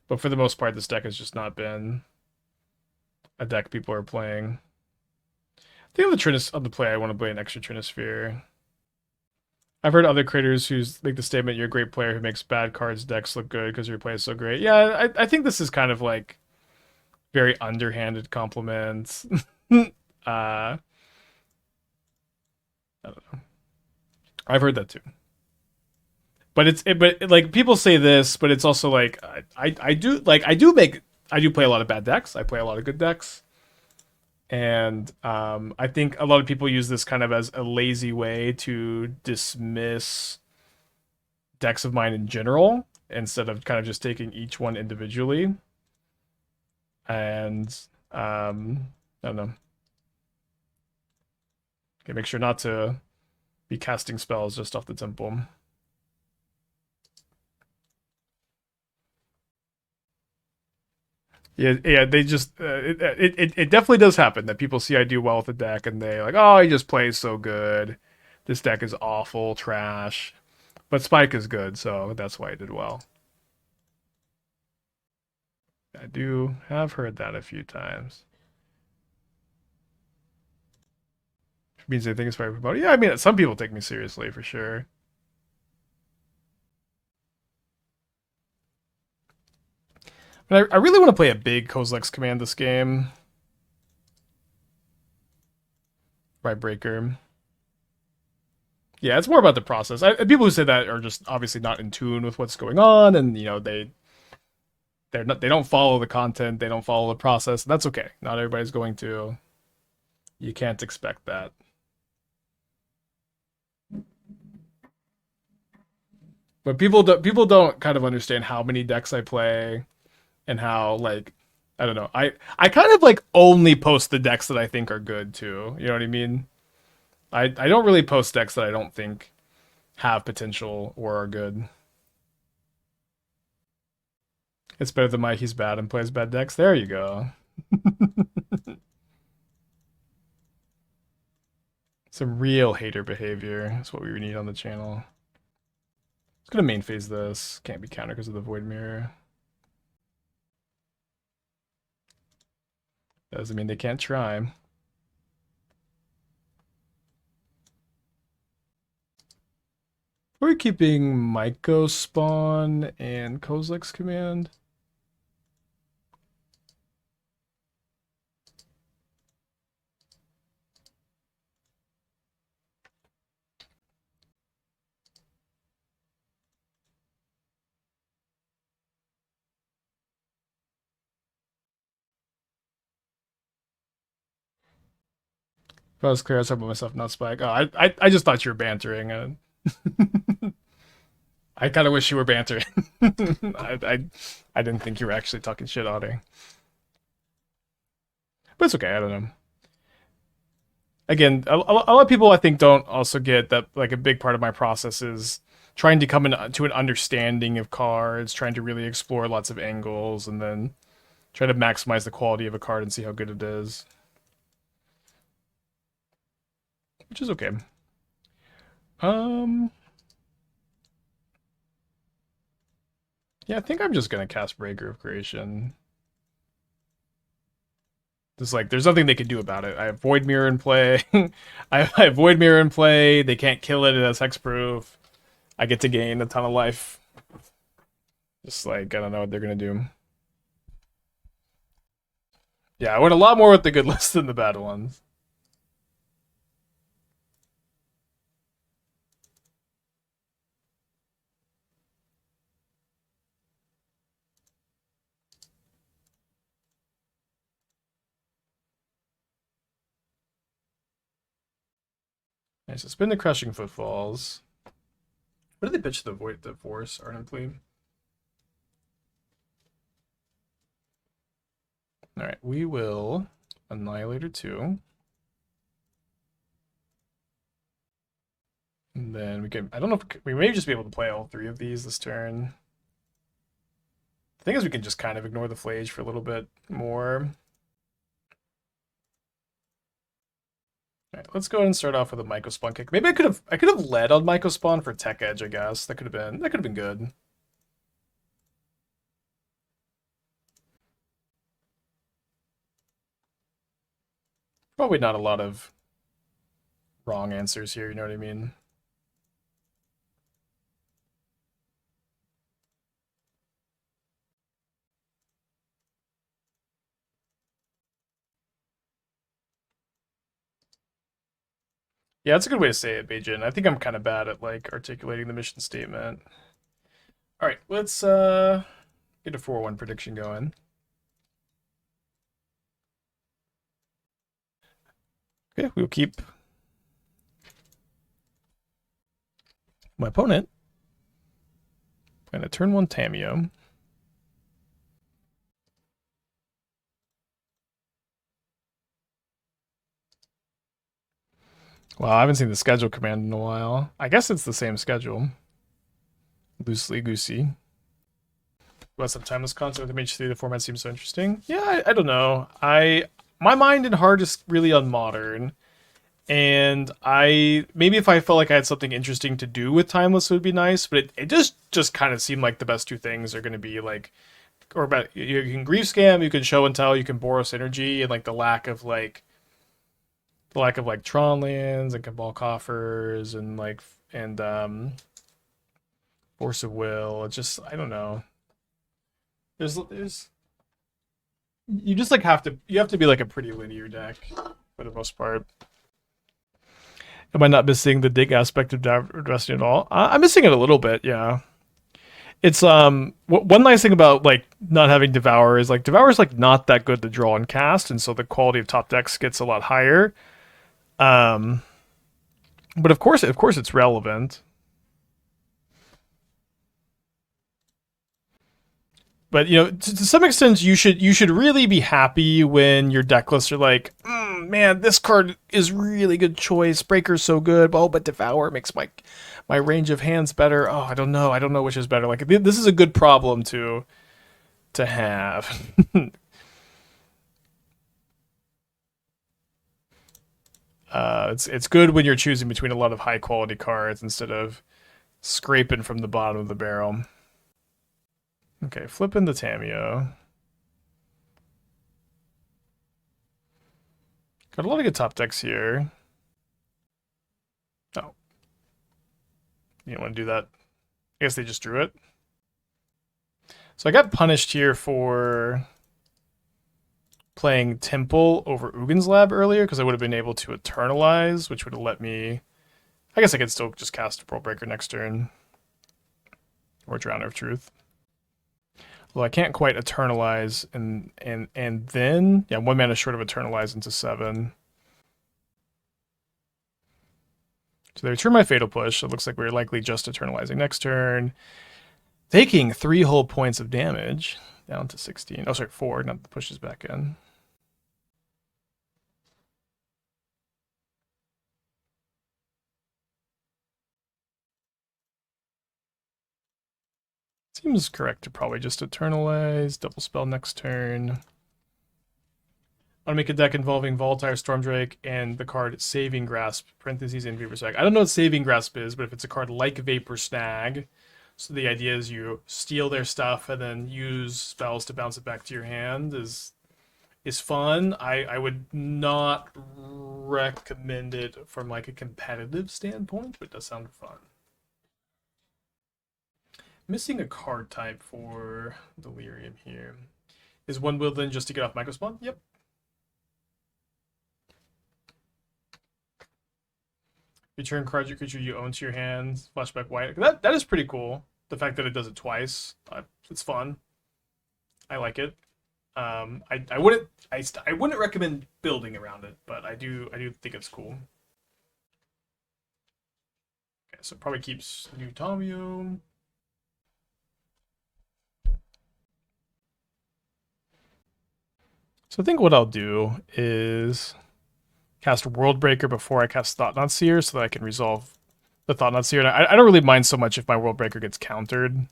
But for the most part, this deck has just not been a deck people are playing. I think on the play, I want to play an extra Trinisphere. I've heard other creators who make the statement, "You're a great player who makes bad cards decks look good because your play is so great." Yeah, I think this is kind of like very underhanded compliment. I don't know. I've heard that too. But like people say this, but it's also like I do play a lot of bad decks. I play a lot of good decks. And I think a lot of people use this kind of as a lazy way to dismiss decks of mine in general, instead of kind of just taking each one individually. And I don't know. Okay, make sure not to be casting spells just off the temple. Yeah, they just it definitely does happen that people see I do well with the deck and they like, oh, he just plays so good. This deck is awful, trash. But Spike is good, so that's why he did well. I do have heard that a few times. Which means they think it's very promoted. Yeah, I mean, some people take me seriously for sure. But I really want to play a big Kozilek's command this game. By Breaker. Yeah, it's more about the process. People who say that are just obviously not in tune with what's going on, and you know they don't follow the content, they don't follow the process. That's okay. Not everybody's going to. You can't expect that. But people don't kind of understand how many decks I play and how like I don't know. I kind of like only post the decks that I think are good too. You know what I mean? I don't really post decks that I don't think have potential or are good. It's better than Mike. He's bad and plays bad decks. There you go. Some real hater behavior is what we need on the channel. It's gonna main phase this. Can't be countered because of the Void Mirror. Doesn't mean they can't try. We're keeping Mycospawn and Kozilek's command. If I was clear, I was talking about myself, not Spike. Oh, I just thought you were bantering. I kind of wish you were bantering. I didn't think you were actually talking shit on her. But it's okay. I don't know. Again, a lot of people I think don't also get that like a big part of my process is trying to come to an understanding of cards, trying to really explore lots of angles, and then try to maximize the quality of a card and see how good it is. Which is okay. Yeah, I think I'm just gonna cast Breaker of Creation. Just like there's nothing they can do about it. I have Void Mirror in play. I have Void Mirror in play. They can't kill it. It has hexproof. I get to gain a ton of life. Just like I don't know what they're gonna do. Yeah, I went a lot more with the good list than the bad ones. Nice. So spin the Crushing Footfalls. What did they pitch the Force ardently? Alright, we will Annihilator 2. And then we can, I don't know if we may just be able to play all three of these this turn. The thing is we can just kind of ignore the Flage for a little bit more. Alright, let's go ahead and start off with a Mycospawn kick. Maybe I could have led on Mycospawn for Tech Edge, I guess. That could have been good. Probably not a lot of wrong answers here, you know what I mean? Yeah, that's a good way to say it, Beijing. I think I'm kind of bad at like articulating the mission statement. All right, let's get a 4-1 prediction going. Okay, we'll keep my opponent. I'm gonna turn 1 Tamiyo. Well, I haven't seen the schedule command in a while. I guess it's the same schedule. Loosely goosey. About some timeless concept with MH3, the format seems so interesting. Yeah, I don't know. My mind and heart is really on modern. And maybe if I felt like I had something interesting to do with Timeless, it would be nice, but it just kind of seemed like the best two things are going to be like or about you can grief scam, you can show and tell, you can Boros energy, and like the lack of like Tron lands and Cabal coffers and Force of Will. It's just I don't know. There's you just like have to be like a pretty linear deck for the most part. Am I not missing the dig aspect of Destiny at all? I'm missing it a little bit, yeah. It's one nice thing about like not having Devour is like Devour is like not that good to draw and cast, and so the quality of top decks gets a lot higher. But of course it's relevant. But you know, to some extent, you should really be happy when your deck lists are like, man, this card is really good choice. Breaker's so good. Oh, but Devour makes my range of hands better. Oh, I don't know which is better. Like this is a good problem to have. It's good when you're choosing between a lot of high quality cards instead of scraping from the bottom of the barrel. Okay, flipping the Tamiyo. Got a lot of good top decks here. Oh. You don't want to do that. I guess they just drew it. So I got punished here for playing Temple over Ugin's Lab earlier because I would have been able to Eternalize, which would have let me... I guess I could still just cast World Breaker next turn. Or Drowner of Truth. Well, I can't quite Eternalize and then... Yeah, 1 mana short of Eternalize into 7. So they return my Fatal Push. It looks like we're likely just Eternalizing next turn. Taking 3 whole points of damage. Down to 16. Oh, sorry, 4. Not the pushes back in. Seems correct to probably just Eternalize, double spell next turn. I want to make a deck involving Volatile Stormdrake and the card Saving Grasp, parentheses, and Vapor Snag. I don't know what Saving Grasp is, but if it's a card like Vapor Snag, so the idea is you steal their stuff and then use spells to bounce it back to your hand is fun. I would not recommend it from like a competitive standpoint, but it does sound fun. Missing a card type for Delirium here. Is 1 Woodland just to get off Mycospawn? Yep. Return cards your creature you own to your hand. Flashback white. That is pretty cool. The fact that it does it twice. It's fun. I like it. I wouldn't recommend building around it, but I do think it's cool. Okay, so it probably keeps new Tamiyo. So I think what I'll do is cast World Breaker before I cast Thought-Knot Seer so that I can resolve the Thought-Knot Seer. And I don't really mind so much if my World Breaker gets countered.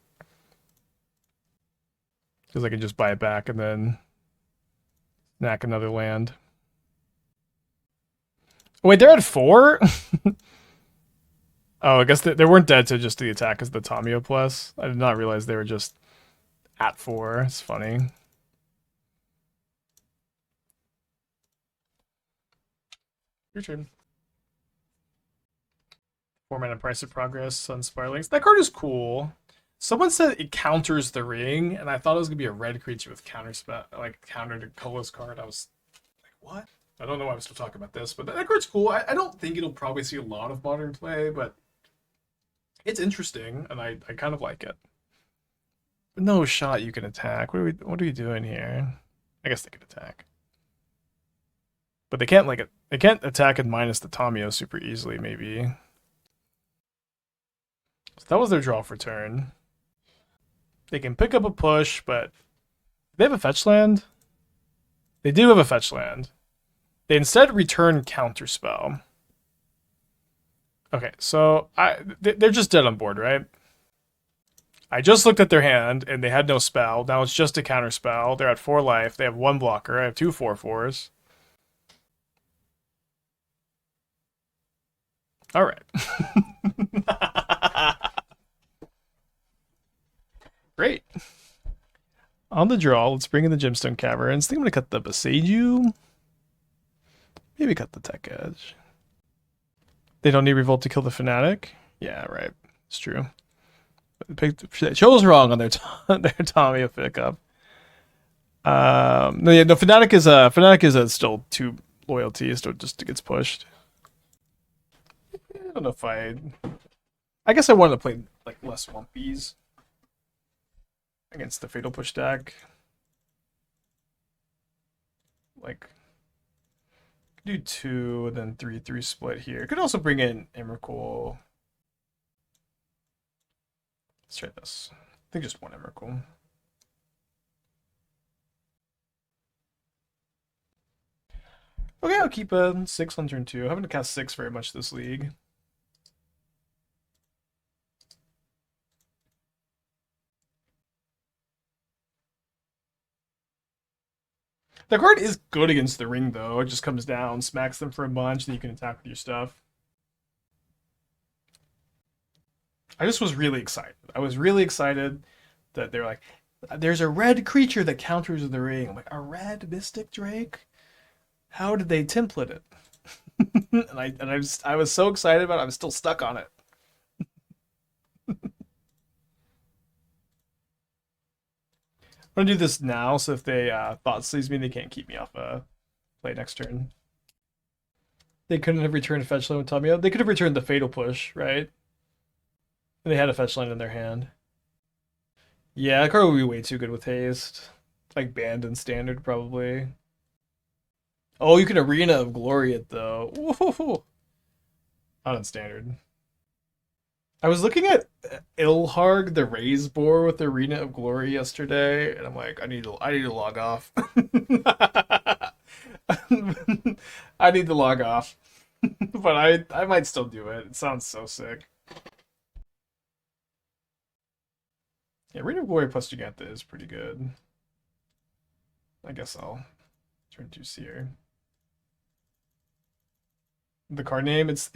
Because I can just buy it back and then knack another land. Oh, wait, they're at 4? Oh, I guess they weren't dead to just the attack as the Tamiyo plus. I did not realize they were just at 4. It's funny. Your turn. 4 mana Price of Progress, Sunspirelings. That card is cool. Someone said it counters the ring, and I thought it was gonna be a red creature with counter to colorless card. I was like, what? I don't know why I'm still talking about this, but that card's cool. I don't think it'll probably see a lot of modern play, but it's interesting, and I kind of like it. But no shot you can attack. What are we doing here? I guess they could attack. But they can't they can't attack and minus the Tamiyo super easily, maybe. So that was their draw for turn. They can pick up a push, but they have a fetch land? They do have a fetch land. They instead return Counterspell. Okay, so they're just dead on board, right? I just looked at their hand, and they had no spell. Now it's just a Counterspell. They're at 4 life. They have 1 blocker. I have 2 4/4s. All right. Great. On the draw, let's bring in the Gemstone Caverns. I think I'm going to cut the Boseiju. Maybe cut the Tech Edge. They don't need Revolt to kill the Fanatic? Yeah, right. It's true. Chose wrong on their Tommy pickup. No, yeah, no. Fanatic is still 2 loyalties, so it just gets pushed. I don't know if I guess I wanted to play like less Wumpies against the Fatal Push deck. Like do 2 and then 3/3 split here. Could also bring in Emrakul. Let's try this. I think just 1 Emrakul. Okay, I'll keep a 6 on turn 2. I haven't cast 6 very much this league. The card is good against the ring, though. It just comes down, smacks them for a bunch, then you can attack with your stuff. I just was really excited. I was really excited that they're like, there's a red creature that counters the ring. I'm like, a red Mystic Drake? How did they template it? and I was so excited about it, I'm still stuck on it. I'm gonna do this now, so if they thought seize me, they can't keep me off play next turn. They couldn't have returned fetch land with Tommy. They could have returned the Fatal Push, right? And they had a fetch land in their hand. Yeah, that card would be way too good with haste. Like banned in standard, probably. Oh, you can Arena of Glory it, though. Woohoo! Not in standard. I was looking at Ilharg, the Raise Boar with Arena of Glory yesterday, and I'm like, I need to log off. I need to log off. But I might still do it. It sounds so sick. Yeah, Arena of Glory plus Giganta is pretty good. I guess I'll turn to Seer. The card name, it's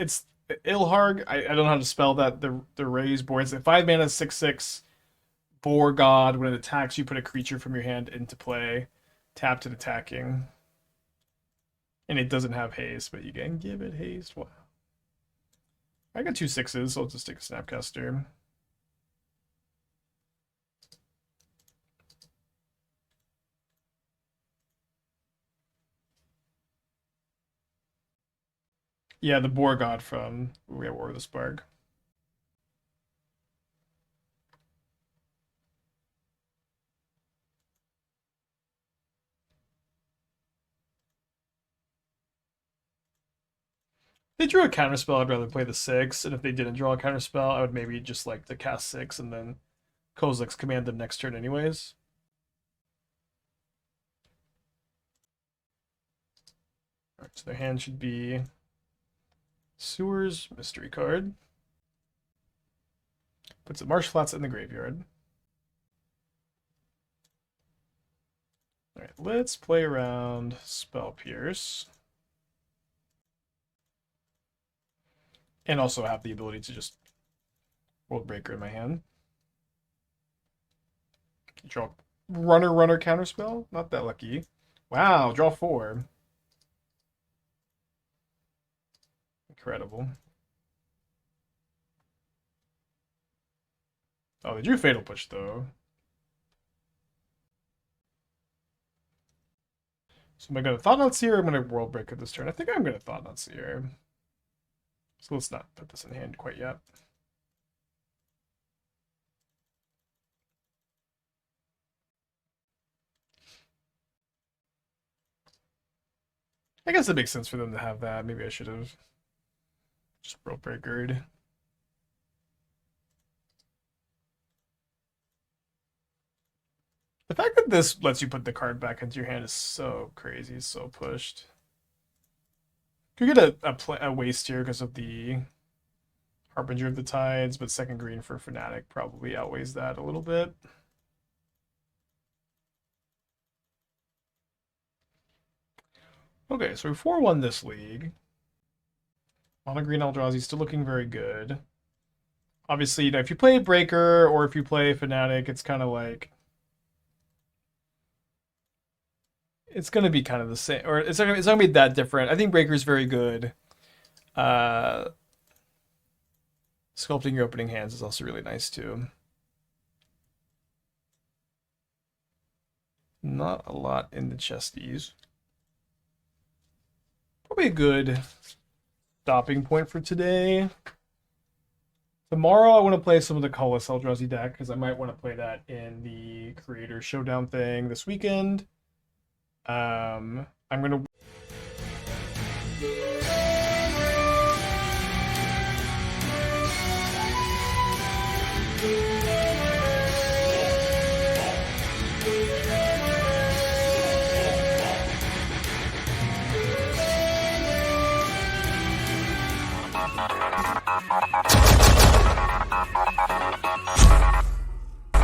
Ilharg. I don't know how to spell that. The Raise Boar. It's a 5 mana 6/6 Boar God. When it attacks, you put a creature from your hand into play, tapped and attacking. And it doesn't have haste, but you can give it haste. Wow. I got 2 6s, so I'll just take a Snapcaster. Yeah, the Boar God from War of the Spark. If they drew a counterspell, I'd rather play the 6, and if they didn't draw a counterspell, I would maybe just like to cast 6 and then Kozilek's command them next turn anyways. Alright, so their hand should be Sewers Mystery card. Puts the Marsh Flats in the graveyard. Alright, let's play around Spell Pierce. And also have the ability to just World Breaker in my hand. Draw runner counterspell? Not that lucky. Wow, draw 4. Incredible. Oh, they drew Fatal Push, though. So am I going to Thought-Knot Seer or am I going to World Breaker this turn? I think I'm going to Thought-Knot Seer. So let's not put this in hand quite yet. I guess it makes sense for them to have that. Maybe I should have just World Breakered. The fact that this lets you put the card back into your hand is so crazy, so pushed. Could get a waste here because of the Harbinger of the Tides, but second green for Fanatic probably outweighs that a little bit. Okay, so we 4-1 this league. Mono green Eldrazi still looking very good. Obviously, you know, if you play Breaker or if you play Fanatic, it's kind of like it's going to be kind of the same, or it's not going to be that different. I think Breaker's very good. Sculpting your opening hands is also really nice too. Not a lot in the chesties. Probably a good stopping point for today. Tomorrow I want to play some of the Chalice Eldrazi deck because I might want to play that in the Creator Showdown thing this weekend. I'm gonna.